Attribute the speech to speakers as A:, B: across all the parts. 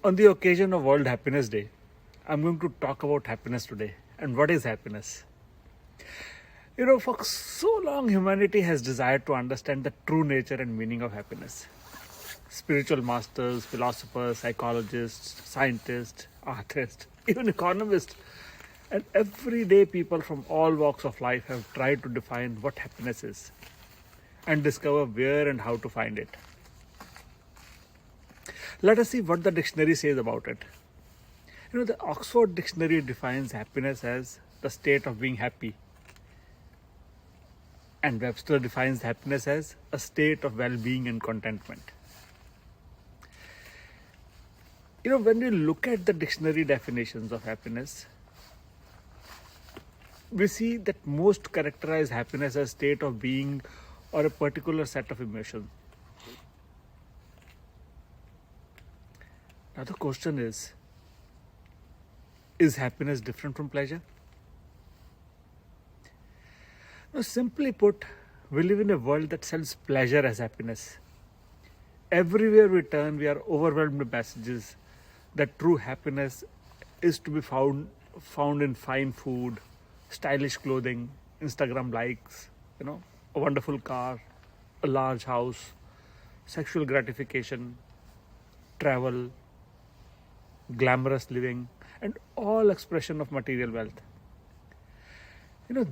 A: On the occasion of World Happiness Day, I'm going to talk about happiness today. And what is happiness? For so long, humanity has desired to understand the true nature and meaning of happiness. Spiritual masters, philosophers, psychologists, scientists, artists, even economists, and everyday people from all walks of life have tried to define what happiness is and discover where and how to find it. Let us see what the dictionary says about it. The Oxford Dictionary defines happiness as the state of being happy, and Webster defines happiness as a state of well-being and contentment. When we look at the dictionary definitions of happiness, we see that most characterize happiness as a state of being or a particular set of emotions. Now the question is happiness different from pleasure? Now, simply put, we live in a world that sells pleasure as happiness. Everywhere we turn, we are overwhelmed with messages that true happiness is to be found in fine food, stylish clothing, Instagram likes, a wonderful car, a large house, sexual gratification, travel, glamorous living, and all expression of material wealth.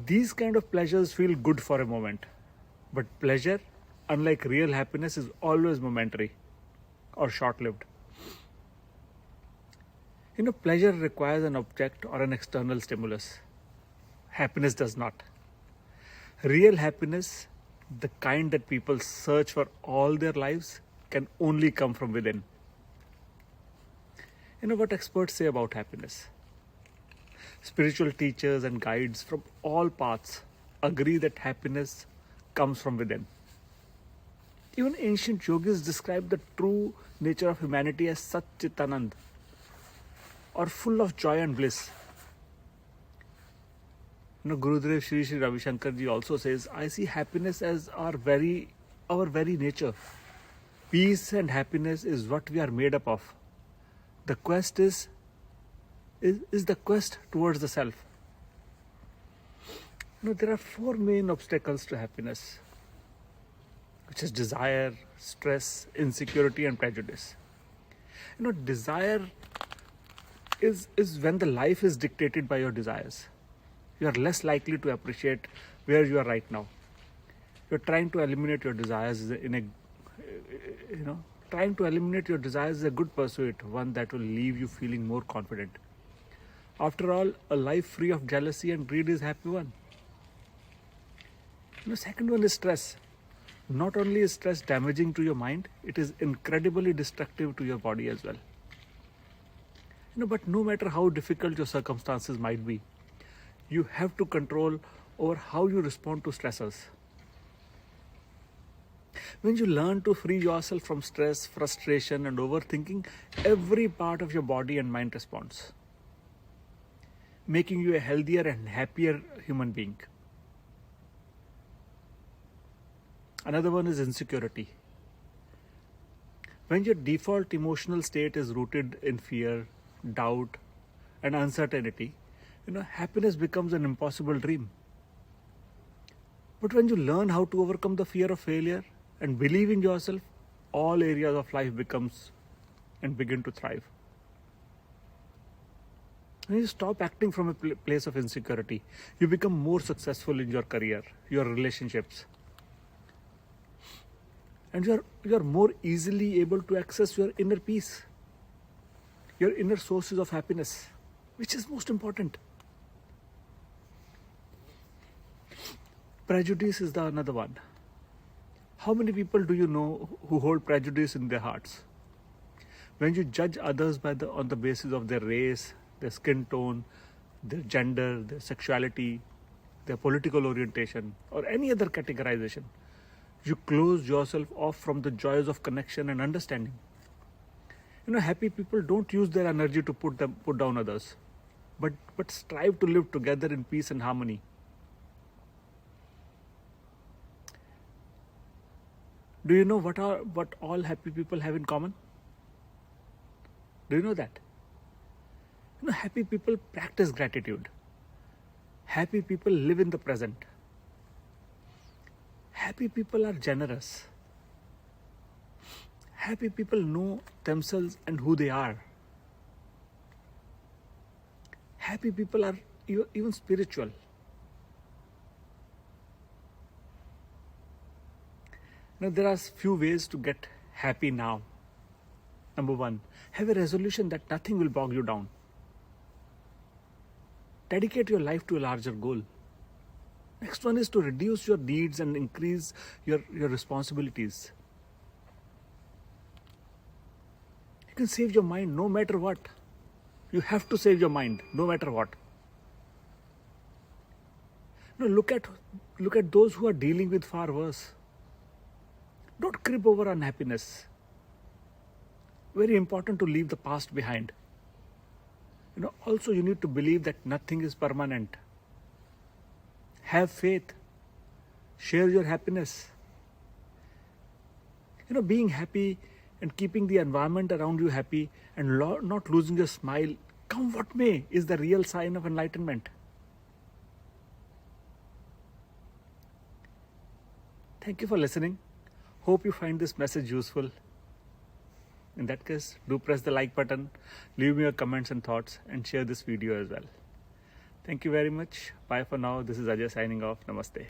A: These kind of pleasures feel good for a moment, but pleasure, unlike real happiness, is always momentary or short-lived. Pleasure requires an object or an external stimulus. Happiness does not. Real happiness, the kind that people search for all their lives, can only come from within. What experts say about happiness? Spiritual teachers and guides from all paths agree that happiness comes from within. Even ancient yogis describe the true nature of humanity as Satchitanand, or full of joy and bliss. Gurudev Sri Sri Ravi Shankar ji also says, I see happiness as our very nature. Peace and happiness is what we are made up of. The quest is the quest towards the self. There are four main obstacles to happiness, which is desire, stress, insecurity, and prejudice. Desire is when the life is dictated by your desires. You are less likely to appreciate where you are right now. You're trying to eliminate your desires trying to eliminate your desires is a good pursuit, one that will leave you feeling more confident. After all, a life free of jealousy and greed is a happy one. Second one is stress. Not only is stress damaging to your mind, it is incredibly destructive to your body as well. But no matter how difficult your circumstances might be, you have to control over how you respond to stressors. When you learn to free yourself from stress, frustration, and overthinking, every part of your body and mind responds, making you a healthier and happier human being. Another one is insecurity. When your default emotional state is rooted in fear, doubt, and uncertainty, happiness becomes an impossible dream. But when you learn how to overcome the fear of failure and believe in yourself, all areas of life becomes and begin to thrive. When you stop acting from a place of insecurity, you become more successful in your career, your relationships, and you are more easily able to access your inner peace, your inner sources of happiness, which is most important. Prejudice is the another one. How many people do you know who hold prejudice in their hearts? When you judge others on the basis of their race, their skin tone, their gender, their sexuality, their political orientation, or any other categorization, you close yourself off from the joys of connection and understanding. Happy people don't use their energy to put down others, but strive to live together in peace and harmony. Do you know what all happy people have in common? Do you know that? Happy people practice gratitude. Happy people live in the present. Happy people are generous. Happy people know themselves and who they are. Happy people are even spiritual. There are few ways to get happy now. Number one, have a resolution that nothing will bog you down. Dedicate your life to a larger goal. Next one is to reduce your needs and increase your responsibilities. You can save your mind no matter what. You have to save your mind no matter what. Look at those who are dealing with far worse. Don't crib over unhappiness. Very important to leave the past behind. Also you need to believe that nothing is permanent. Have faith. Share your happiness. Being happy and keeping the environment around you happy and not losing your smile, come what may, is the real sign of enlightenment. Thank you for listening. Hope you find this message useful. In that case, do press the like button, leave me your comments and thoughts, and share this video as well. Thank you very much. Bye for now. This is Ajay signing off. Namaste.